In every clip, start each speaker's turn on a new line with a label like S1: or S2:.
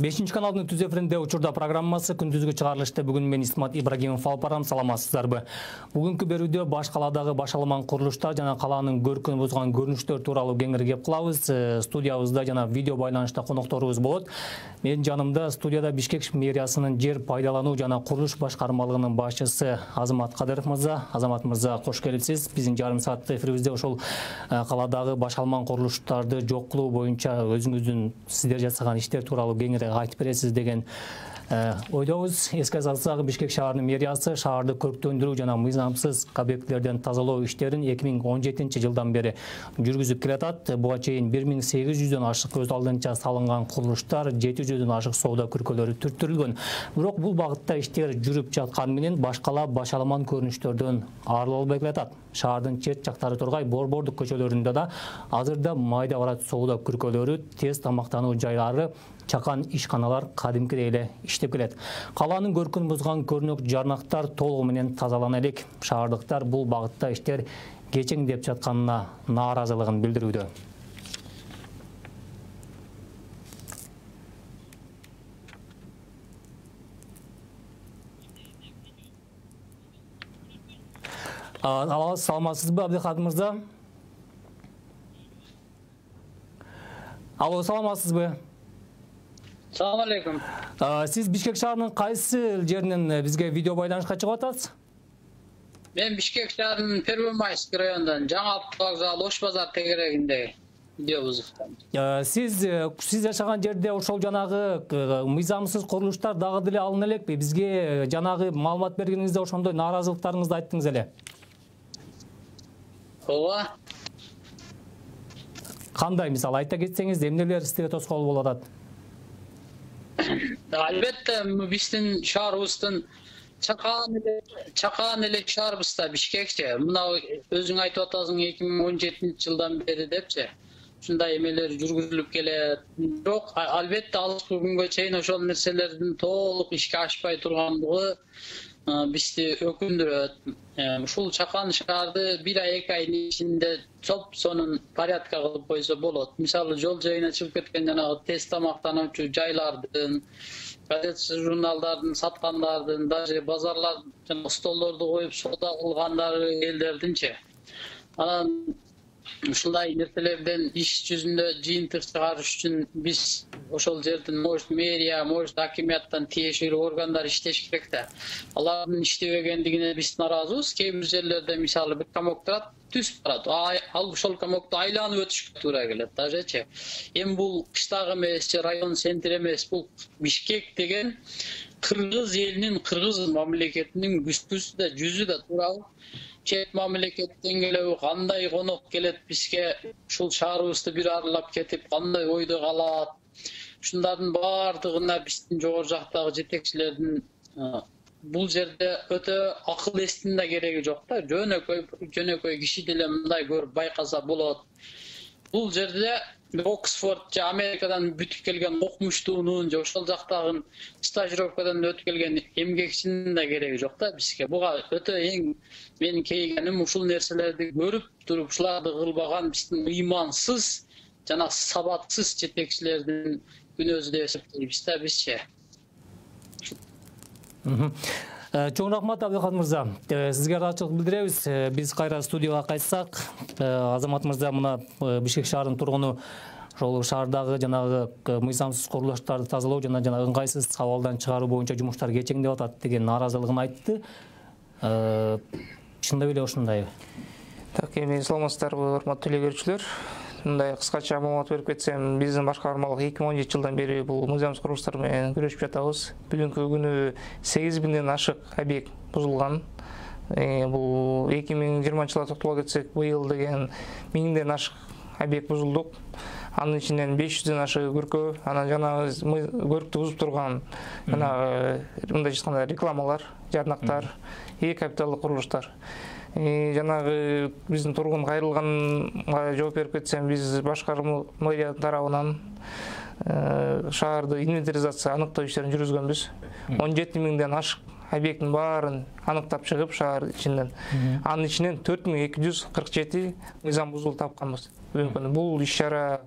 S1: 5 каналдын түз эфиринде учурда программасы күндүзгү чыгарылышты. Бүгүн мен Исмат Ибрагимов алып барам. Саламатсыздарбы? Бүгүнкү берүүдө баш каладагы башаламан курулуштар жана каланын көркүн бузган көрүнүштөр тууралуу кеңири кеп кылабыз. Студиябызда жана видео байланышта конокторубуз болот. Менин жанымда студияда Бишкек мэриясынын жер пайдалануу жана курулуш башкармалыгынын башчысы Азамат Кадыров мырза. Азамат мырза, кош келипсиз. Биздин жарым сааттык эфирибизде ошол каладагы башаламан курулуштарды жок кылуу боюнча өзүңүздүн сиздер жасаган иштер тууралуу кеңири айтып бересиз деген ойдобуз. Эске салсак, Бишкек шаарынын мэриясы шаарды көрктөндүрүү жана мыйзамсыз объектилерден тазалоо иштерин 2017-жылдан бери жүргүзүп келатат. Буга чейин 1800дөн ашык көз алдынча салынган курулуштар, 700дөн ашык соода күркөлөрү түрттүрүлгөн. Бирок бул багытта иштер жүрүп жатканы менен башкала башаламан көрүнүштөрдөн арылып албай келатат. Шаардын чет жактары тургай борбордук көчөлөрүндө да азырда майда барат соода күркөлөрү, тез тамактануу жайлары, чакан ишканалар кадимкидей эле иштеп келет. Каланын көркүн бузган көрнөк жарнактар толугу менен тазалана элек. Шаардыктар бул багытта иштер кечең деп жатканына нааразылыгын билдирүүдө. Саламатсызбы, Абдыкадыр мырза? Алло, саламатсызбы?
S2: Салам алейкум.
S1: Сиз Бишкек шаарынын кайсы жеринен бизге видео байланышка чыгып атасыз?
S2: Мен Бишкек шаарынын Первомайск районунан Жаңы вокзал Ош базар тегерегинде видео бузуктам.
S1: Сиз жашаган жерде ошол жанагы мыйзамсыз курулуштар дагы деле алына элекпи? Бизге жанагы маалымат бергениңизде ошондой нааразылыктарыңызды айттыңыз эле.
S2: Ооба.
S1: Кандай, мисалы айта кетсеңиз, эмнелер сизге тоскоол болуп атат?
S2: Албетте, биздин шаарыбыздын чакан эле шаарыбызда Бишкекче. Мына өзүң айтып атасың 2017-жылдан бери депчи. Ушундай эмелер жүргүзүлүп келет. Бирок албетте алыскы күнгө чейин ошол нерселердин толук ишке ашпай тургандыгы бизди өкүндүрөт. Ушул чакан шаарды 1 ай 2 айдын ичинде сонун порядка кылып койсо болот. Мисалы, жол жайына чыгып кеткен жанагы тез тамактануучу жайлардын, газет журналдардын саткандардын, даже базарлар жана столдорду коюп соода кылгандары элдердинчи. Анан ушундай нерселерден иш жүзүндө жыйынтык чыгарыш үчүн биз ошол жердин мэрия, акимияттан тиешелүү органдар иштеш керек да. Алардын иштебегендигине биз нааразыбыз. Кээ бир жерлерде мисалы бир комок турат, түзүп барат. Ал ошол комокту айланып өтүшкө туура келет дажечи. Эми бул кыштагы эмес, район центри эмес, бул Бишкек деген кыргыз элинин, кыргыз мамлекетинин күчкүсү да, жүзү да туурабы. Чет мамлекеттен келеби, кандай конок келет бизге, ушул шаарыбызды бир аралап кетип, кандай ойдо калат. Ушундардын баардыгына биздин жогору жактагы жетекчилердин бул жерде өтө акыл эстин да кереги жок да. Жөнөкөй киши деле мындай көрүп байкаса болот. Бул жерде Оксфорд же Америкадан бүтүп келген окумуштуунун же ошол жактагы стажировкадан өтүп келген эмгекчинин да кереги жок да бизге. Буга өтө эң менин кейгеним ушул нерселерди көрүп туруп ушуларды кылбаган биздин ыймансыз жана сабатсыз жетекчилердин күнөөсү деп эсептейбиз да бизче.
S1: Чоң рахмат, Абдыкадыр мырза. Сизге ыраазычылык билдиребиз. Биз кайра студияга кайтсак, Азамат мырза мына Бишкек шаарынын тургуну ошол шаардагы жанагы мыйзамсыз курулуштарды тазалоо жана ыңгайсыз абалдан чыгаруу боюнча жумуштар кечеңдеп атат деген нааразылыгын айтты. Чындап эле ошондайбы?
S3: Так, эми саламатсыздарбы, урматтуу эле көрүүчүлөр. Мындай кыскача маалымат берип кетсем, биздин башкармалык 2017-жылдан бери бул мыйзамсыз курулуштар менен күрөшүп жатабыз. Бүгүнкү күнү 8000ден ашык объект бузулган. Бул 2020-жылга токтоло кетсек, быйыл деген 1000ден ашык объект бузулдук. Анын ичинен 500ден ашык көркө, анан жанагы көрктү бузуп турган жанагы мындай айтканда рекламалар, жарнактар, капиталдык курулуштар. Жанагы биздин тургун кайрылганга жооп берип кетсем, биз башкарма мэрия тарабынан шаарды инвентаризация аныктоо иштерин жүргүзгөнбүз. 17.000ден ашык объекттин баарын аныктап чыгып шаар ичинен. Анын ичинен 4247 мыйзам бузулуп тапканбыз. Бул иш-чара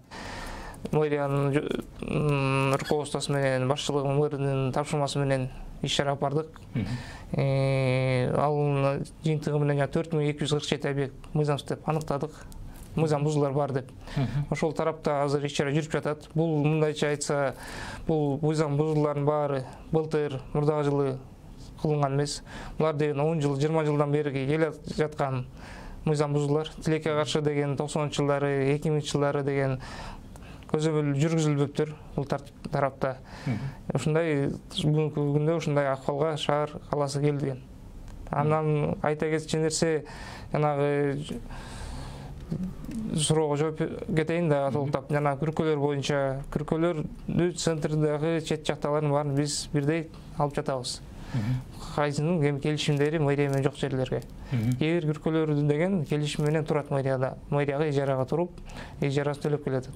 S3: мэриянын руководствосу менен, башчылыгы мэринин тапшырмасы менен иш-чара алып бардык. Ал жыйынтыгы менен 4247 объект мыйзамсыз деп аныктадык. Мыйзам бузуулар бар деп. Ошол тарапта азыр иш-чара жүрүп жатат. Бул мындайча айтса, бул мыйзам бузуулардын баары былтыр, мурдагы жылы кылынган эмес. Булар деген 10 жыл, 20 жылдан бери келе жаткан мыйзам бузуулар. Тилекке каршы деген 90-жылдары, 2000-жылдары деген көзөмөл жүргүзүлбөптүр бул тарапта. Ушундай бүгүнкү күндө ушундай акыбалга шаар калаасы келген. Андан айта кетчү нерсе, жанагы суроого жооп кетейин да толуктап. Жана күркөлөр боюнча, күркөлөрдү центрдагы чет жакталарын баарын биз бирдей алып жатабыз. Кайсынын келишимдери мэрия менен жок жерлерге. Эгер күркөлөрдү деген келишим менен турат мэрияга ижарага туруп, ижарасын төлөп келет.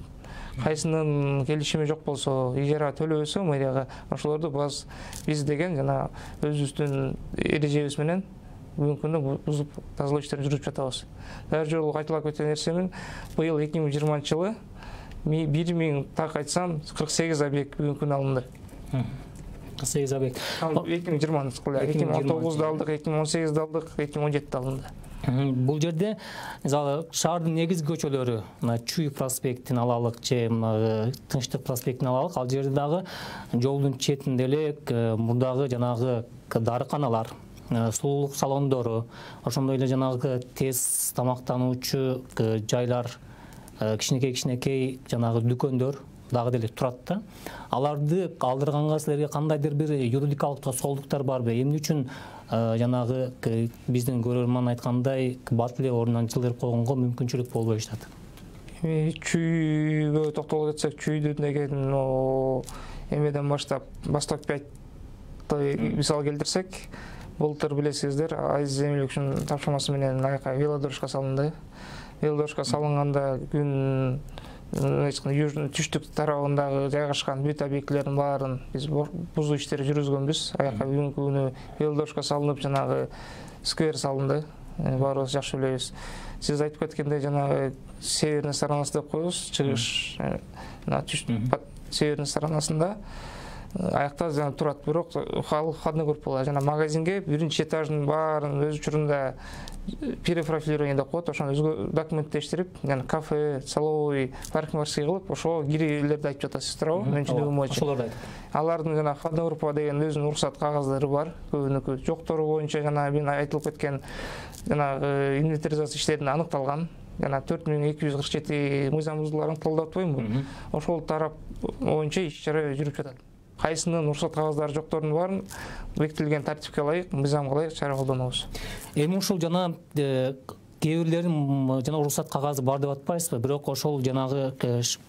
S3: Кайсынын келишими жок болсо, ижара төлөбөсө мэрияга, ошолорду биз деген жана өзүбүздүн эрежебиз менен бүгүнкү күндө бузуп тазалоо иштерин жүргүзүп жатабыз. Дагы жолу кайталап кеткен нерсемин, быйыл 2020-жылы 1000 так айтсам 48 объект бүгүнкү күндө алынды.
S1: 48 объект.
S3: 2020 2019-да алдык, 2018-да алдык, 2017-де алынды.
S1: Бул жерде мисалы шаардын негизги көчөлөрү, Чуй проспектин алалык же Тынчтык проспектин алалык, ал жерде дагы жолдун четинде эле мурдагы жанагы дарыканалар, сулуулук салондору, ошондой эле жанагы тез тамактануучу жайлар, кичинекей жанагы дүкөндөр дагы деле турат да. Аларды алдырганга силерге кандайдыр бир юридикалык тоскоолдуктар барбы? Эмне үчүн жанагы биздин көрөрман айткандай бат эле ордунан жылдырып койгонго мүмкүнчүлүк болбой жатат?
S3: Чүйгө токтоло кетсек, чүйдү деген эмеден баштап 5 мисал келтирсек, былтыр билесиздер, Азиз Эмиловичтин тапшырмасы менен аяка велодорожка салынды. Велодорожка салынганда күн түштүк тарабындагы жайгашкан бүт объектилердин баарын биз бузуу иштери жүргүзгөнбүз. Аяка бүгүнкү күнү велодорожка салынып, жанагы сквер салынды. Баарыбыз жакшы билебиз. Сиз айтып кеткендей, жанагы северный сторонасы деп коебуз, чыгыш северный сторонасында аякта турат, бирок входной группа, жана магазинге биринчи этаждын баарын өз учурунда перепрофилирование деп коет, ошону өзгө документтештирип, жана кафе, столовый, парикмахерский кылып, ошого кирүүлөрдү айтып жатасыз, туурабы? Мен түшүнүгүм боюнча.
S1: Ошолорду айтып.
S3: Алардын жана входной группа деген өзүнүн уруксат кагаздары бар. Көбүнүкү жоктору боюнча жана мен айтылып кеткен жанагы инвентаризация иштерине аныкталган. Жана 4247 мыйзам бузууларын колдоп атпайбы? Ошол тарап боюнча иш-чара жүрүп жатат. Кайсынын уруксат кагаздары жоктордун баарын бекитилген тартипке ылайык, мыйзамга ылайык чара колдонобуз.
S1: Эми ушул жана кээ бирлерин жана уруксат кагазы бар деп атпайсызбы? Бирок ошол жанагы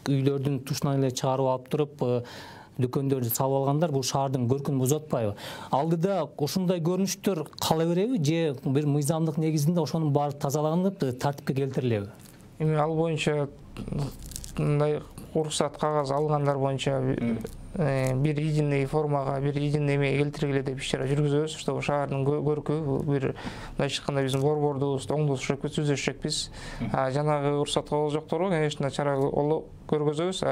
S1: үйлөрдүн тушунан эле чыгарып алып туруп дүкөндөрдү салып алгандар бул шаардын көркүнүн бузуп атпайбы? Алдыда ушундай көрүнүштөр кала береби же бир мыйзамдык негизинде ошонун баары тазаланып тартипке келтирилеби?
S3: Эми ал боюнча мындай уруксат кагаз алгандар боюнча бир единый формага, бир единый эмеге келтиргиле деп иш-чара жүргүзөбүз, чтобы шаардын көркү бир мындайча айтканда биздин борбордубуз оңдошуп түзөшөкпүз. Жанагы уруксат кагаз жокторго, конечно, чара көргөзөбүз.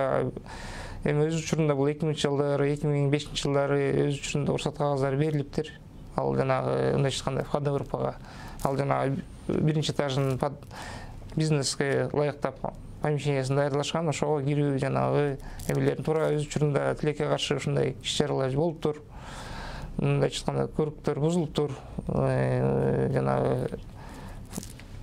S3: Эми өз учурунда бул 2000-жылдары, 2005-жылдары өз учурунда уруксат кагаздары берилиптир. Ал жанагы мындайча айтканда входной группага, ал жанагы биринчи этаждын бизнеске ылайыктап помещениясын даярдашкан, ошого кирүү жанагы эмелердин туура өз учурунда тилекке каршы ушундай иш-чаралар болуптур. Мындайча айтканда көрктөр бузулуптур. Жанагы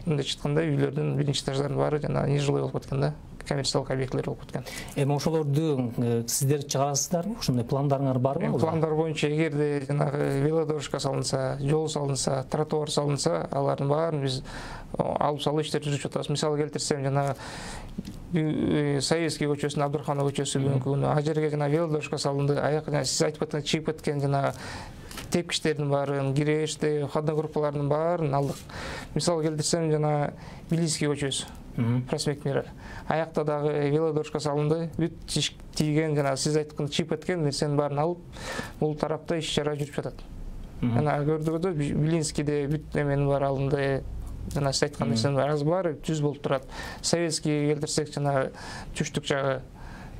S3: мындайча айтканда үйлөрдүн биринчи этаждарын баары жана нежилой болуп кеткен да, коммерциялык объектилер болуп кеткен.
S1: Эми ошолорду сиздер чыгарасыздарбы? Ушундай пландарыңар барбы?
S3: Пландар боюнча эгерде жанагы велодорожка салынса, жол салынса, тротуар салынса, алардын баарын биз алып салуу иштери жүрүп жатабыз. Мисалы келтирсем, жанагы Советский көчөсүнүн Абдурахманов көчөсү бүгүнкү күнү а жерге жана велодорожка салынды. Аяк сиз айтып кеткен, чыгып кеткен жана тепкичтердин баарын, кирешти, входной группалардын баарын алдык. Мисалы келтирсем, жана Билийский көчөсү, проспект Мира. Аякта дагы велодорожка салынды. Бүт тийген жана сиз айткан чыгып кеткен нерсенин баарын алып, бул тарапта иш-чара жүрүп жатат. Жана көрдүгүдө Билинскийде бүт эменин баары алынды. Жана сиз айткан нерсенин баары түз болуп турат. Советский келтирсек, жана түштүк жагы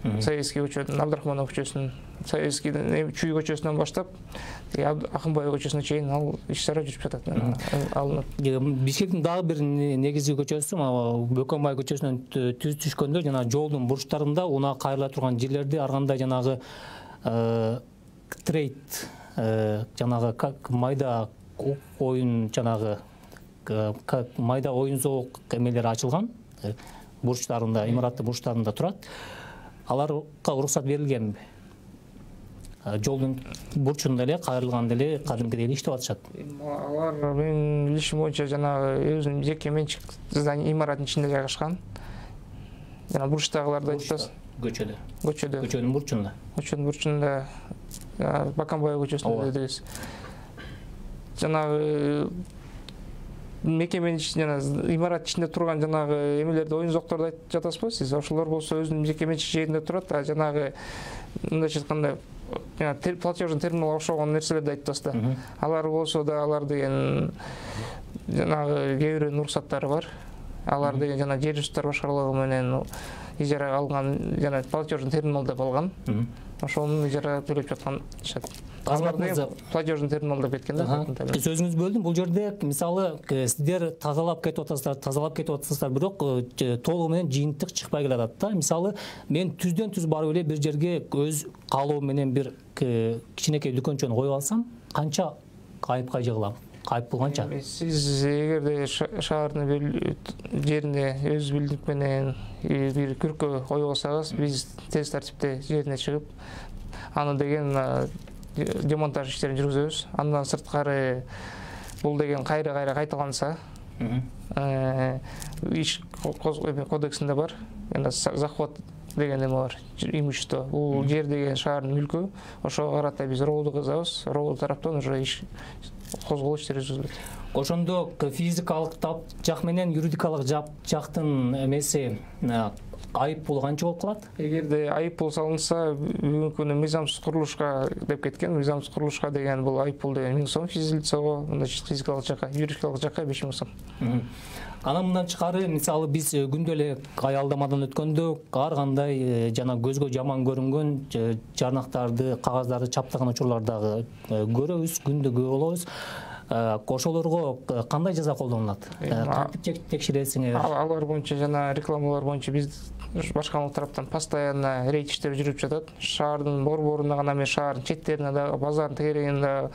S3: Советский көчөдөн, Абдрахманов көчөсүнөн, Советскийден Чүй көчөсүнөн баштап, Акынбай көчөсүнө чейин ал иш-чара жүрүп жатат.
S1: Бишкектин дагы бир негизги көчөсү, Бөкөнбай көчөсүнөн түз түшкөндө жана жолдун бурчтарында унаа кайрыла турган жерлерде ар кандай жанагы трейд, жанагы майда оюн, жанагы майда оюн зоок эмелер ачылган, бурчтарында, имараттын бурчтарында турат. Аларга уруксат берилгенби? Жолдун бурчунда эле кайрылган деле кадимкидей иштеп атышат.
S3: Алар менин билишим боюнча жанагы өзүнүн жеке менчик здание имараттын ичинде жайгашкан. Жана бурчтагыларды айтасыз. Көчөдүн бурчунда. Көчөнүн бурчунда Баканбай көчөсүндө дедиңиз. Жанагы мекеменин жана имарат ичинде турган жанагы эмелерди, оюн зоокторду айтып жатасызбы сиз? Ошолор болсо өзүнүн жеке менчик жеринде турат, а жанагы мындайча айтканда платежный терминалга окшогон нерселерди айтып да. Алар болсо да, алар деген жанагы кээ бирөөнүн уруксаттары бар. Алар деген жана жер жабдыктар башкаруулугу менен ижарага алган, жана платежный терминал деп алган. Ошонун ижара төлөп жаткан ишет. Алар деген платежный терминал деп кеткен да.
S1: Сөзүңүз бөлдүм. Бул жерде мисалы сиздер тазалап кетип атасыздар, бирок толугу менен жыйынтык чыкпай келатат да. Мисалы мен түздөн түз барып эле бир жерге өз каалоом менен бир кичинекей дүкөнчөнү коюп алсам, канча айыпка жыгылам? Айып канча?
S3: Сиз эгерде шаардын жерине өз билдик менен бир күркө коюп алсаңыз, биз тез тартипте жерине чыгып, аны деген демонтаж иштерин жүргүзөбүз. Андан сырткары бул деген кайра кайталанса, иш кодексинде бар, захват деген эме бар, имущество. Бул жер деген шаардын мүлкү, ошого карата биз роуду кызабыз, роуду тараптан уже иш козголуу иштери жүргүзүлөт.
S1: Ошондо физикалык жак менен юридикалык жактын эмеси айып пулу канча болуп калат?
S3: Эгерде айып пул салынса, бүгүнкү күнү мыйзамсыз курулушка деп кеткен. Мыйзамсыз курулушка деген бул айып пул деген 1000 сом физлицого, мындай физикалык жакка, юридикалык жакка 5000 сом.
S1: Анан мындан тышкары, мисалы биз күндө эле аялдамадан өткөндө ар кандай жана көзгө жаман көрүнгөн жарнактарды, кагаздарды чаптаган учурлардагы көрөбүз, күндө көп болобуз. Ошолорго кандай жаза колдонулат? Кантип текшересиңер?
S3: Алар боюнча жана рекламалар боюнча биз башкармалык тараптан постоянно рейд иштери жүрүп жатат. Шаардын борборунда гана эмес, шаардын четтерине да, базардын тегерегинде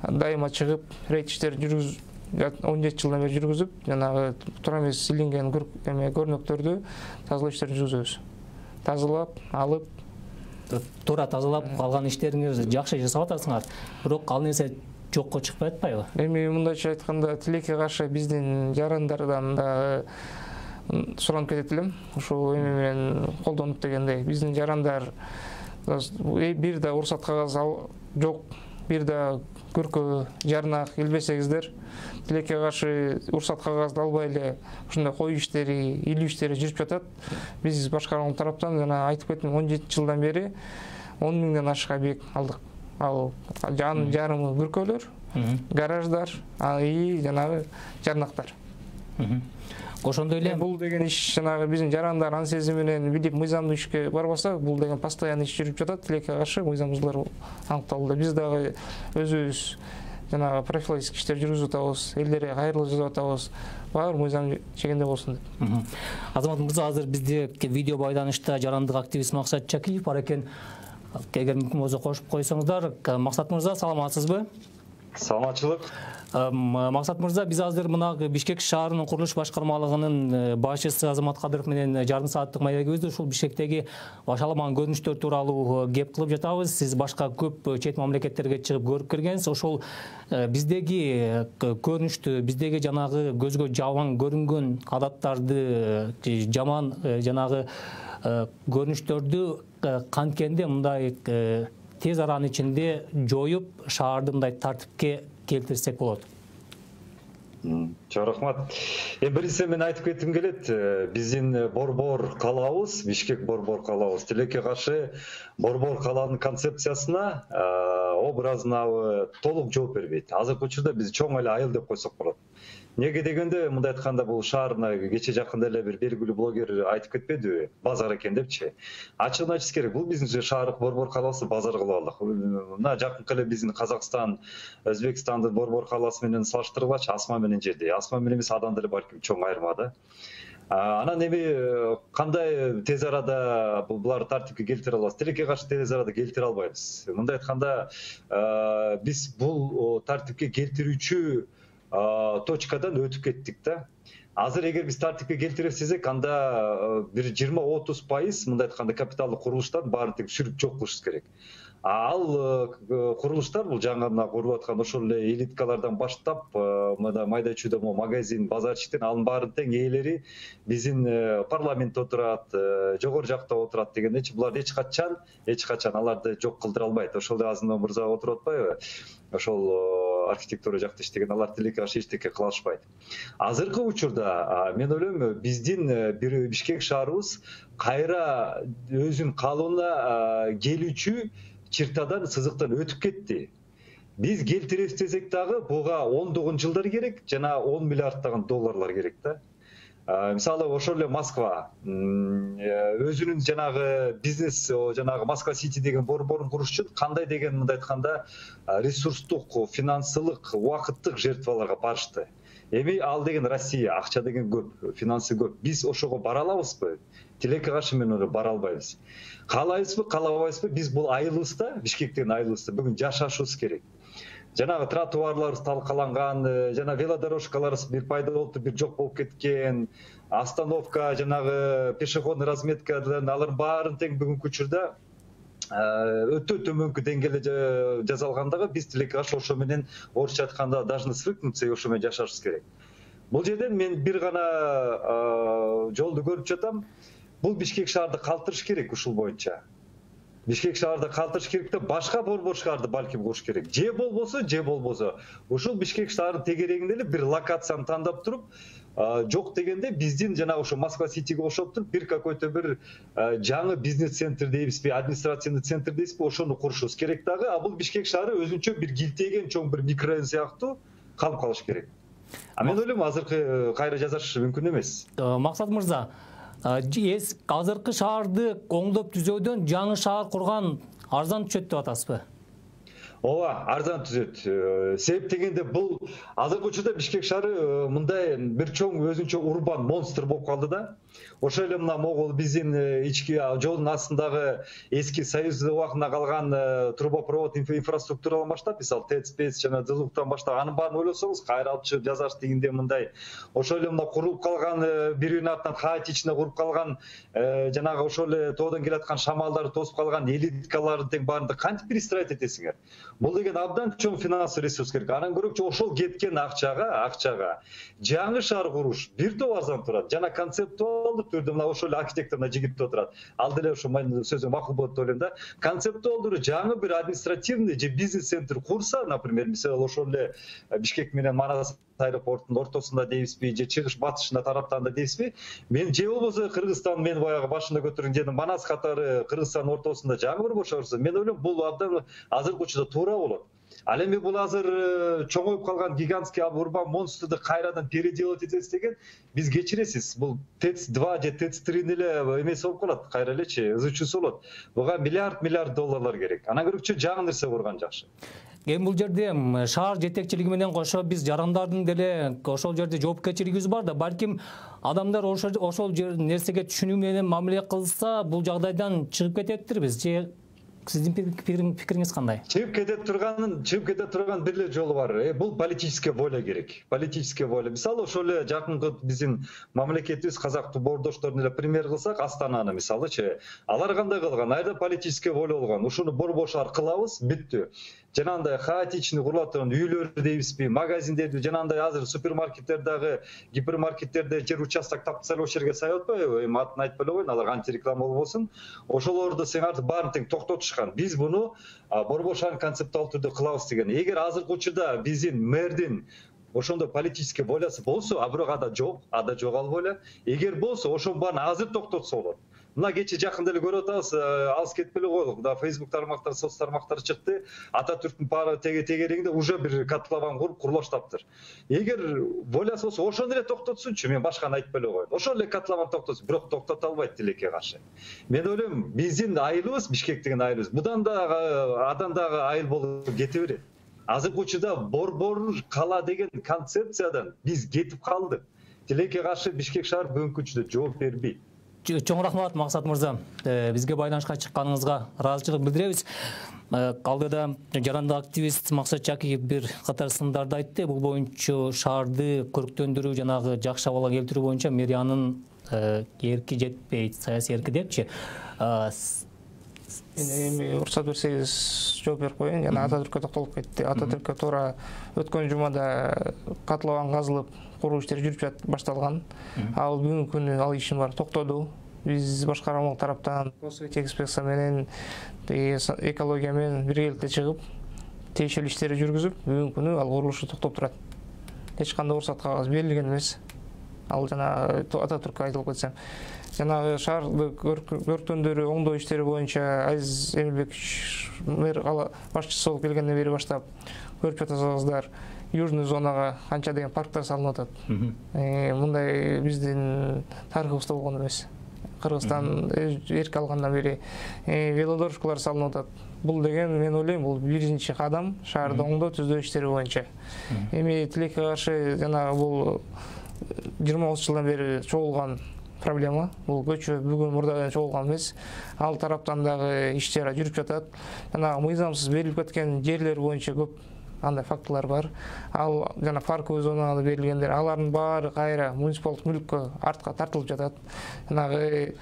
S3: дайыма чыгып рейд иштери 17 жылдан бери жүргүзүп, жанагы туура эмес силинген көрнөктөрдү тазалоо иштерин жүргүзөбүз. Тазалап, алып,
S1: туура тазалап калган иштериңерди жакшы жасап атасыңар. Бирок ал нерсе жокко чыкпай атпайбы?
S3: Эми мындайча айтканда, тилекке каршы биздин жарандардан да суранып кетет элем. Ушул эме менен колдонуп дегендей, биздин жарандар бир да уруксат кагаз жок, бир да көркө жарнак илбесеңиздер, тилекке каршы уруксат кагазды албай эле ушундай коюу иштери, илүү иштери жүрүп жатат. Биз башкармалык тараптан жана айтып кеттим, 17 жылдан бери 10 миңден ашык объект алдык. Ал жарымы бүркөлөр, гараждар, жанагы жарнактар.
S1: Ошондой эле
S3: бул деген иш жанагы биздин жарандар ан сезими менен билип мыйзамдуу ишке барбаса, бул деген постоянно иш жүрүп жатат. Тилекке каршы мыйзам бузуулар аныкталды. Биз дагы өзүбүз жанагы профилактик иштер жүргүзүп атабыз, элдерге кайрылуу жасап атабыз. Баары мыйзам чегинде болсун деп.
S1: Азамат мырза, азыр бизде видео байланышта жарандык активист Максат Чакиев бар экен. Эгер мүмкүн болсо кошуп койсоңуздар. Максат мырза, саламатсызбы?
S4: Саламатчылык.
S1: Максат мырза, биз азыр мына Бишкек шаарынын курулуш башкармалыгынын башчысы Азамат Кадыров менен жарым сааттык маегибизде ушул Бишкектеги башаламан көрүнүштөр тууралуу кеп кылып жатабыз. Сиз башка көп чет мамлекеттерге чыгып көрүп келгенсиз. Ошол биздеги көрүнүштү, биздеги жанагы көзгө жаман көрүнгөн адаттарды, жаман жанагы көрүнүштөрдү канткенде мындай тез аранын ичинде жоюп, шаарды мындай тартипке келтирсек болот.
S4: Чоң рахмат. Биринчи мен айтып кетким келет, биздин борбор калаабыз, Бишкек борбор калаабыз тилекке каршы борбор калаанын концепциясына образына толук жооп бербейт. Азыркы учурда биз чоң эле айыл деп койсок болот. Неге дегенде, мындай айтканда бул шаарына кече жакында эле бир белгилүү блогер айтып кетпедиби, базар экен депчи. Ачыгын айтыш керек, бул биздин шаардык борбор калаасы базар кылып алдык. Мына жакынкы эле биздин Казакстан, Өзбекстандын борбор калаасы менен салыштыргылачы, Асма менен жерде. Асма менен эмес, адан деле балким чоң айырма да. Анан эми кандай тез арада буларды тартипке келтире алабыз? Тилекке каршы тез арада келтире албайбыз. Мындай айтканда, биз бул тартипке келтирүүчү точкадан өтүп кеттик да. Азыр эгер биз тартипке келтиребиз десек, анда бир 20-30% мындай айтканда капиталдык курулуштарды баарын тең сүрүп жок кылышыбыз керек. Ал курулуштар бул жаңы мына куруп аткан ошол эле элиткалардан баштап, мына майда чүйдө магазин, базарчиктер, анын баарын тең ээлери биздин парламентте отурат, жогору жакта отурат дегендечи, булар эч качан аларды жок кылдыра албайт. Ошол эле Азым мырза отуруп атпайбы? Ошол архитектура жакта иштеген, алар тилекке каршы эчтеке кыла алышпайт. Азыркы учурда мен ойлойм, биздин бир Бишкек шаарыбыз кайра өзүнүн калыбына келүүчү чыртадан, сызыктан өтүп кетти. Биз келтиребиз десек дагы буга ондогон жылдар керек, жана 10 миллиарддаган долларлар керек да. Мисалы ошол эле Москва өзүнүн жанагы бизнес, жанагы Москва Сити деген борборун куруш үчүн кандай деген мындай айтканда ресурстук, финансылык, убакыттык жертваларга барышты. Эми ал деген Россия, акча деген көп, финансы көп. Биз ошого бара алабызбы? Тилекке каршы мен оны бара албайбыз. Каалайбызбы, каалабайбызбы? Биз бул айылыбызда, Бишкектен айылыбызда бүгүн жашашыбыз керек. Жанагы тротуарларыбыз талкаланган, жана велодорожкаларыбыз бир пайда болуп, бир жок болуп кеткен, остановка, жанагы пешеходный разметкадан алардын баарын тең бүгүнкү учурда өтө төмөнкү деңгээлде жасалгандыгы, биз тилекке каршы ошо менен орусча айтканда должны свыкнуться, ошо менен жашашыбыз керек. Бул жерден мен бир гана жолду көрүп жатам. Бул Бишкек шаарды калтырыш керек ушул боюнча. Бишкек шаарды калтырыш керек да, башка борбор шаарды балким куруш керек. Же болбосо, ушул Бишкек шаардын тегерегинде эле бир локацияны тандап туруп, жок дегенде биздин жана ошо Москва Ситиге окшоп туруп бир какой-то бир жаңы бизнес центр дейбизби, административный центр дейбизби, ошону курушубуз керек дагы. А бул Бишкек шаары өзүнчө бир килтейген чоң бир микрорайон сыяктуу калып калыш керек. Мен ойлойм, азыркы кайра жасаш мүмкүн эмес.
S1: Максат мырза, азыркы шаарды оңдоп түзөөдөн жаңы шаар курган арзан түшөт деп атасызбы?
S4: Ооба, арзан түзөт. Себеп дегенде бул азыркы учурда Бишкек шаары мындай бир чоң өзүнчө урбан монстр болуп калды да. Ошол эле мына могул биздин ички жолдун астындагы эски Союз убагында калган трубопровод инфраструктурадан баштап, мисалы ТЭЦ-5 жана ДЗУКтан баштап, анын баарын ойлосоңуз, кайра алып чыгып жасаш дегенде мындай. Ошол эле мына куруп калган биринин артынан хаотично куруп калган жанагы ошол эле тоодон келаткан шамалдарды тосуп калган элиткаларды тең баарын кантип перестроить этесиңер? Бул деген абдан чоң финансый ресурс керек. Анан көрөкчү ошол кеткен акчага жаңы шаар куруш бир топ арзан турат. Жана концептуалдык түрдө мына ошол архитектор мына жигит отурат. Ал деле ошо менин сөзүм макул болот деп ойлойм да. Концептуалдуу жаңы бир административный же бизнес центр курса, например, мисалы ошол эле Бишкек менен Манас аэропортунун ортосунда дейбизби, же чыгыш батышында тараптарында дейбизби, мен же болбосо Кыргызстан, мен баягы башында көтөргөн жердин Манас катары Кыргызстандын ортосунда жаңы борбор шаарсы, мен ойлойм бул абдан азыркы учурда туура болот. Ал эми бул азыр чоңоюп калган гигантский урбан монстрду кайрадан переделать этебиз деген, биз кечиресиз, бул ТЭЦ-2 же ТЭЦ-3 эле эмеси болуп калат, кайра элечи ызычуусу болот. Буга миллиард долларлар керек. Анан көрүкчү жаңы нерсе курган жакшы.
S1: Эми бул жерде шаар жетекчилиги менен кошо биз жарандардын деле ошол жерде жоопкерчилигибиз бар да, балким адамдар ошол нерсеге түшүнүү менен мамиле кылса бул жагдайдан чыгып кететирбиз. Же сиздин пикириңиз кандай? Чыгып кете
S4: турган бир эле жолу бар. Бул политическая воля керек. Политическая воля. Мисалы ошол эле жакынкы биздин мамлекетибиз казак бордошторун эле пример кылсак, Астананы мисалычы, алар кандай кылган? Айда политическая воля болгон. Ушуну борбор шаар кылабыз, бүттү. Жанагындай хаотичный курулат турган үйлөр дейбизби, магазиндерди, жанагындай азыр супермаркеттердеги, гипермаркеттерде жер участок таптаса ошол жерге саябат атпайбы? Эми атын айтпай эле коеюн, алар антиреклама болбосун. Ошолорду сеңер баарын тең токтотушкан. Биз буну борбор шаарын концептуалдуу түрдө кылабыз деген. Эгер азыркы учурда биздин мэрдин ошондой политический волясы болсо, а бирок ада жок ал воля. Эгер болсо, ошонун баарын азыр токтотсо болот. Мына кече жакында эле көрүп атабыз, алыс кетпей эле коелук. Мына Facebook тармактар, соц тармактар чыкты. Ататүрктүн пары тегерегинде уже бир котлован куруп курулуштаптыр. Эгер волясы болсо ошону эле токтотсунчу, мен башканы айтпай эле коеюн. Ошол эле котлован токтотсун, бирок токтото албайт тилекке каршы. Мен ойлойм, биздин айылыбыз, Бишкек деген айылыбыз, мындан дагы адан дагы айыл болуп кете берет. Азыркы учурда борбор кала деген концепциядан биз кетип калдык. Тилекке каршы Бишкек шаар бүгүнкү күндө жооп бербейт.
S1: Чоң рахмат Максат мырза. Бизге байланышка чыкканыңызга ыраазычылык билдиребиз. Калдыда жарандык активист Максат Чакиев бир катар сындарды айтты. Бул боюнча шаарды көрктөндүрүү жанагы жакшы абалга келтирүү боюнча мэриянын эрки жетпейт, саясий эрки депчи.
S3: Эми уруксат берсеңиз жооп берип коеюн. Жана Ататүрккө токтолуп кетти. Ататүрккө туура өткөн жумада котлован казылып, куруу иштери жүрүп башталган. Ал бүгүнкү күнү ал ишин бар токтоду. Биз башкармалык тараптан экспертиза менен экология менен биргеликте чыгып, тиешелүү иштерди жүргүзүп, бүгүнкү күнү ал курулушу токтоп турат. Эч кандай уруксат кагазы берилген эмес. Ал жана Ататүрккө айтылып кетсем. Жанагы шаарды көрктөндүрүү, оңдоо иштери боюнча Азиз Эмилбекович мэр башчысы болуп келгенден бери баштап көрүп жатасыздар. Южный зонага канча деген парктар салынып атат. Мындай биздин тарыхыбызда болгон эмес. Кыргызстан эрк алгандан бери велодорожкалар салынып атат. Бул деген мен ойлойм, бул биринчи кадам шаарды оңдоо түздөө иштери боюнча. Эми тилекке каршы жанагы бул 20 жылдан бери чогулган проблема. Бул көчө бүгүн мурдадан чогулган эмес. Ал тараптан дагы иштер жүрүп жатат. Жана мыйзамсыз берилип кеткен жерлер боюнча көп андай фактылар бар. Ал жана парковый зонага берилгендер, алардын баары кайра муниципалдык мүлккө артка тартылып жатат. Жанагы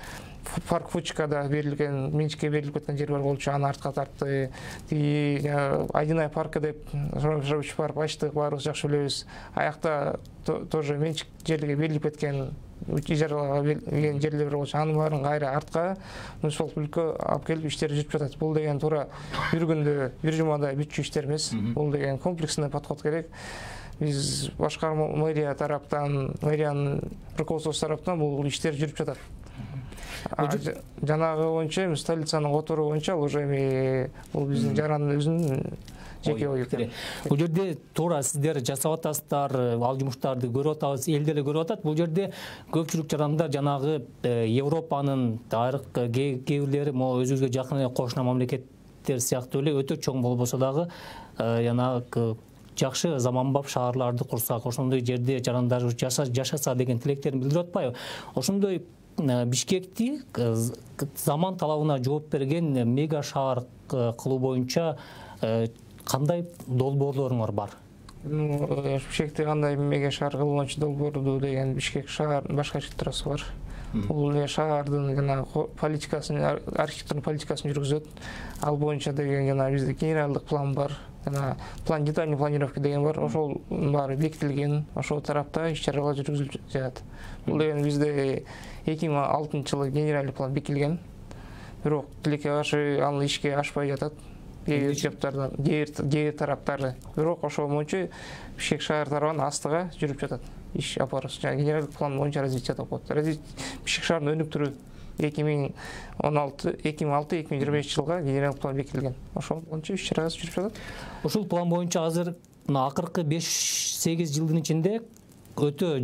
S3: парк Фучкада берилген, менчикке берилип кеткен жер бар болчу, аны артка тартты. Айдинай паркы деп Шорович парк ачтык, баарыбыз жакшы билебиз. Аякта тоже менчик жерлерге берилип кеткен, ижарага берилген жерлер болчу, анын баарын кайра артка муниципалдык мүлккө алып келип иштер жүрүп жатат. Бул деген туура бир күндө, бир жумада бүтчү иштер эмес. Бул деген комплексный подход керек. Биз башкарма мэрия тараптан, мэриянын руководствосу тараптан бул иштер жүрүп жатат. Жанагы боюнча столицанын котору боюнча уже эми бул биздин жарандын өзүнүн жеке ою.
S1: Бул жерде туура сиздер жасап атасыздар, ал жумуштарды көрүп атабыз, эл деле көрүп атат. Бул жерде көпчүлүк жарандар жанагы Европанын кээ бирлери өзүбүзгө жакын эле кошуна мамлекеттер сыяктуу эле өтө чоң болбосо дагы жанагы жакшы заманбап шаарларды курсак, ошондой жерде жарандар жашаса деген тилектерин билдирип атпайбы? Ошондой Бишкекти заман талабына жооп берген мега шаар кылуу боюнча кандай долбоорлоруңар бар?
S3: Бишкекти кандай мега шаар кылуу боюнча долбоорду деген Бишкек шаарынын башкы архитектурасы бар. Бул шаардын жана политикасын, архитектурдун политикасын жүргүзөт. Ал боюнча деген жана бизде генералдык план бар. Жана план детальный планировка деген бар. Ошол баары бекитилген, ошол тарапта иш-чаралар жүргүзүлүп жатат. Бул деген бизде 2006 жылы генеральный план бекитилген. Бирок тилекке каршы аны ишке ашпай жатат. Кээ тараптары. Бирок ошол боюнча Бишкек шаар тарабынан астыга жүрүп жатат. Иш апарыш. Жана генеральный план боюнча развитие деп коет. Бишкек шаарынын өнүктүрүү 2006-2025 жылга генералдык план бекитилген. Ошол боюнча иш-чаралар жүрүп жатат.
S1: Ошол план боюнча азыр акыркы 5-8 жылдын ичинде өтө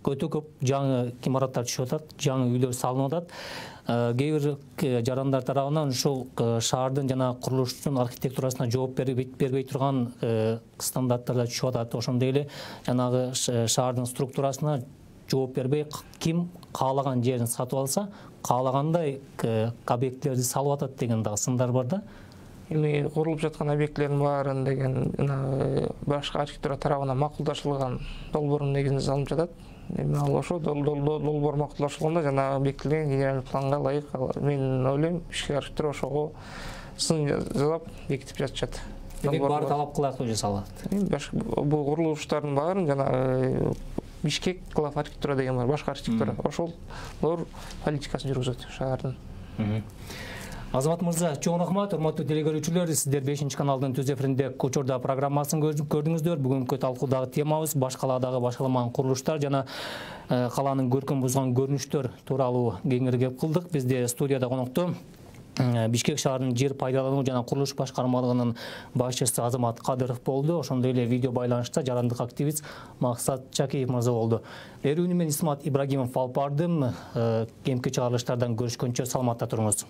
S1: көп жаңы имараттар түшүп атат, жаңы үйлөр салынып атат. Кээ бир жарандар тарабынан ушул шаардын жана курулуштун архитектурасына жооп бербей турган стандарттар түшүп атат. Ошондой эле жанагы шаардын структурасына жооп бербей, ким каалаган жерин сатып алса, каалагандай объектилерди салып атат деген дагы сындар бар да.
S3: Эми курулуп жаткан объектилердин баарын деген башкы архитектура тарабынан макулдашылган долбоордун негизинде салынып жатат. Эми ал ошо долбоор макулдашылганда жана бекитилген генеральный планга ылайык, мен ойлойм, Бишкек архитектура ошого сын жазап бекитип жатышат.
S1: Баары талап кылат жасалат.
S3: Бул курулуштардын баарын жана Бишкек глав архитектура деген бар, башкы архитектура. Ошолор политикасын жүргүзөт шаардын.
S1: Азамат мырза, чоң рахмат. Урматтуу теле көрүүчүлөр, сиздер 5-каналдын түз эфиринде Учурда программасын көрдүңүздөр. Бүгүнкү талкуудагы темабыз баш калаадагы башаламан курулуштар жана каланын көркүн бузган көрүнүштөр тууралуу кеңиргеп кылдык. Бизде студияда конокто Бишкек шаарынын жер пайдалануу жана курулуш башкармалыгынын башчысы Азамат Кадыров болду. Ошондой эле видео байланышта жарандык активист Максат Чакиев мырза болду. Берүүнү мен Исмат Ибрагимов алып бардым. Кемки чыгарылыштардан көрүшкөнчө саламатта туруңуз.